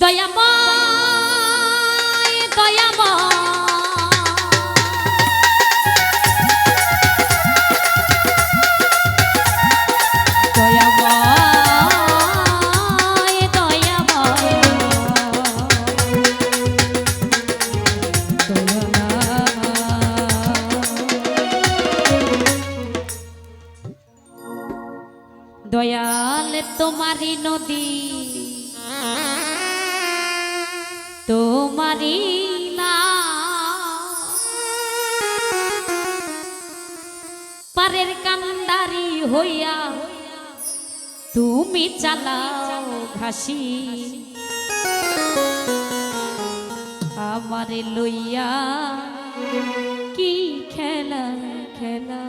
দয়াময় দয়াময় দয়াল তোমারি নদী তোমারি না পারের কান্দারি হইয়া তুমি চালাও ঘাসি আমারে লইয়া কি খেলা খেলা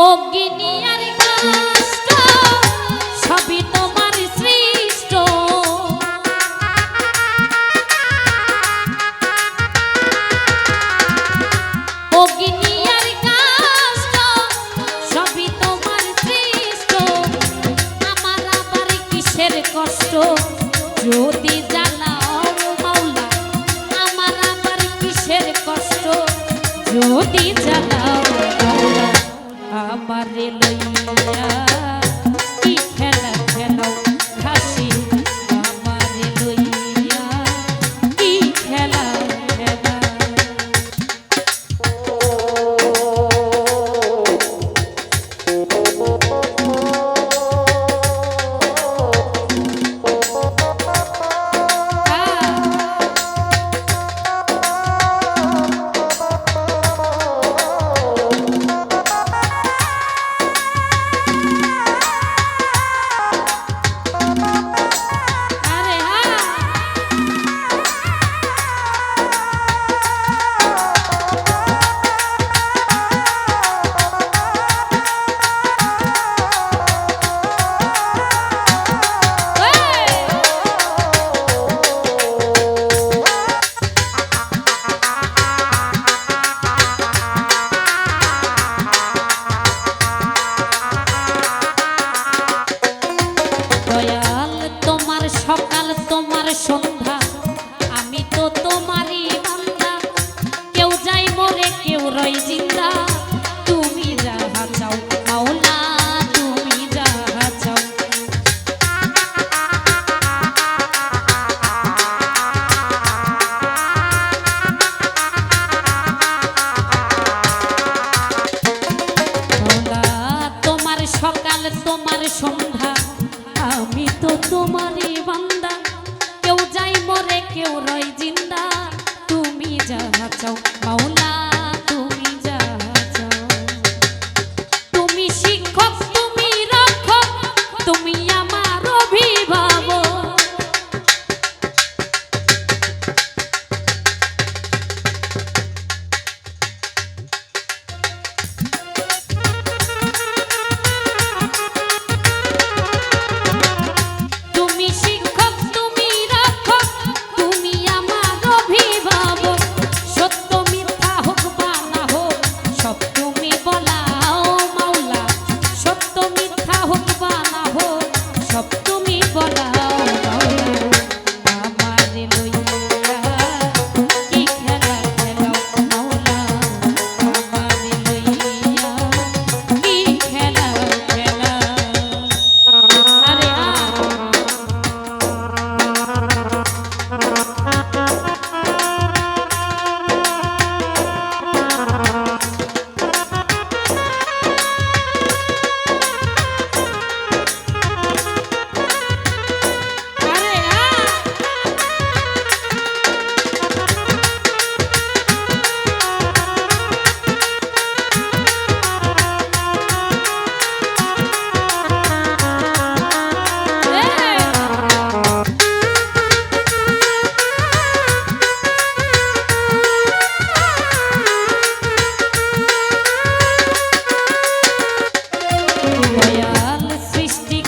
অগ্নি আর কষ্ট সবই তোমার সৃষ্ট অগ্নি আর কষ্ট সবই তোমার সৃষ্ট আমার আবার কিসের কষ্ট যদি জ্বালাও মাওলা আমার আবার কিসের কষ্ট যদি জ্বালাও মাওলা আমারে লইয়া কি খেলা খেলাও ঘাসি আমারে লইয়া কি খেলা খেলা সকাল তোমার সন্ধ্যা আমি তো তোমারই বান্দা কেউ যাই মরে কেউ রই জিন্দা তুমি যাহা চাও মাওলা তুমি যাহা চাও মাওলা তোমার সকাল তোমার সন্ধ্যা আমি তো তোমারই বান্দা কেউ যাই মরে কেউ রই জিন্দা তুমি যাহা চাও মাওলা তুমি যাহা চাও তুমি শিক্ষক তুমি রক্ষক তুমি আমার অভিভাবক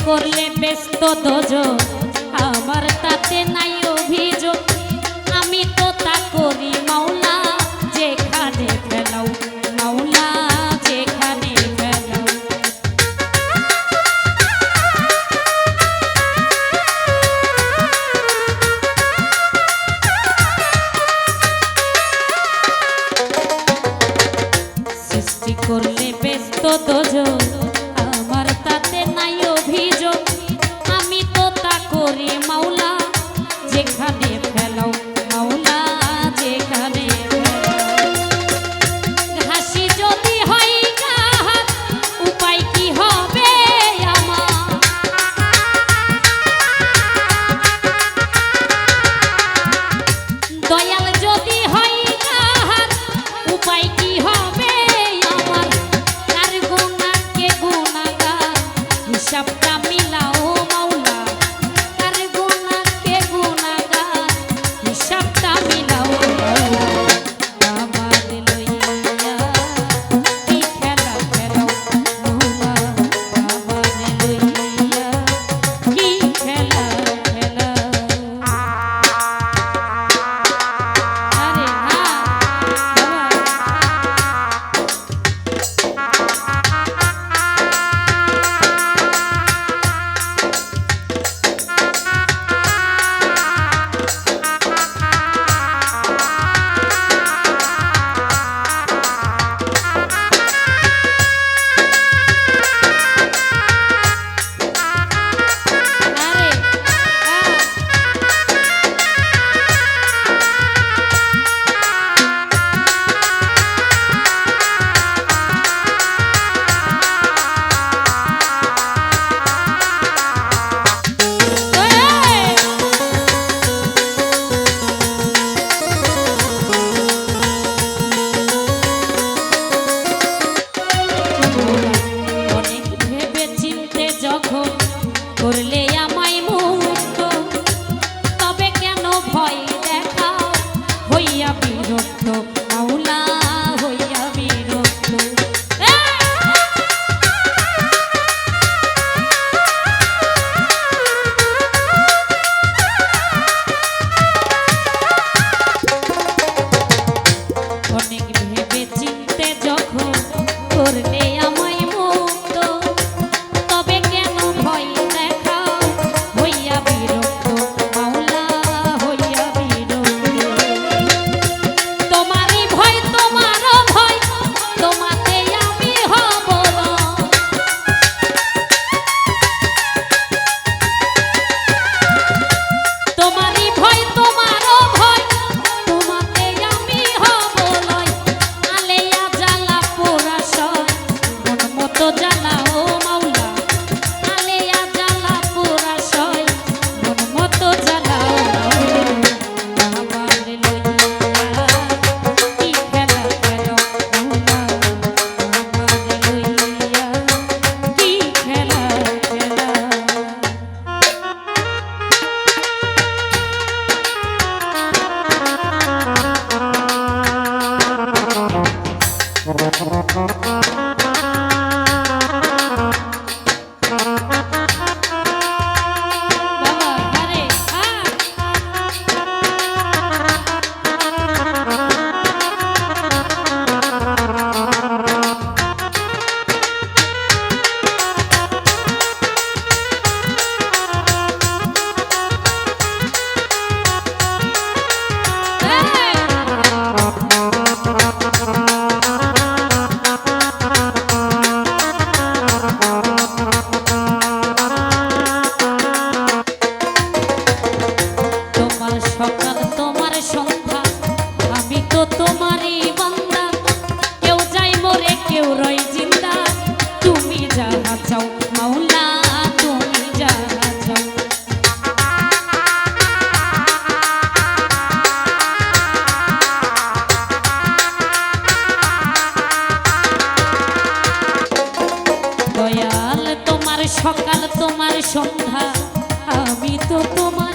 করলে ব্যস্ত দোজ আমার তাতে নাই অভিযোগ আমি তো তা করি মাওলা যেখানে ফেলাও মাওলা যেখানে ফেলাও দোজো আমার তাতে নাই অভিযোগ আমি তো তা করি মাওলা যেখানে ফেলাও মাওলা যেখানে হাসি যদি হয় গাহাত উপায় কি হবে আমার দয়াল যদি হয় গাহাত উপায় কি হবে আমার কার গুনাহ কে গুনাহগার হিসাবটা মিলাও মাওলা কার গুনাহ কে গুনাহগার হিসাবটা মিলাও মাওলা আমার লইয়া কি খেলা খেলো মাওলা আমার লইয়া কি খেলা খেলা আরে হ্যাঁ অনেক ভেবে চিনতে যখন করলে আমায় মুক্ত তবে কেন ভয় দেখাও হইয়া বিরক্ত মাওলা হইয়া বিরক্ত অনেক ভেবে চিনতে যখন করলে আমায় মুক্ত তবে কেন ভয় দেখাও হইয়া বিরক্ত মাওলা হইয়া বিরক্ত তোমারই ভয় তোমারও ভয় তোমাতে আমি হব না তোমারই ভয় তোমারও ভয় তোমাতে আমি হব লয় আলেয়া জ্বালা পোড়া সয় মন মতো জ্বালা ও মাওলা আলেয়া জ্বালা পোড়া সয় মন মতো জ্বালা ও মাওলা আমার লইয়া কি খেলা খেলো মাওলা আমার লইয়া কি খেলা খেলা বাবা আরে তোমার সকাল তোমার সন্ধ্যা আমি তো তোমারই বান্দা কেউ যাই মরে কেউ রয় জিন্দা তুমি যাহা চাও মাওলা তুমি যাহা চাও দয়াল তোমার সকাল তোমার সন্ধ্যা আমি তো তোমার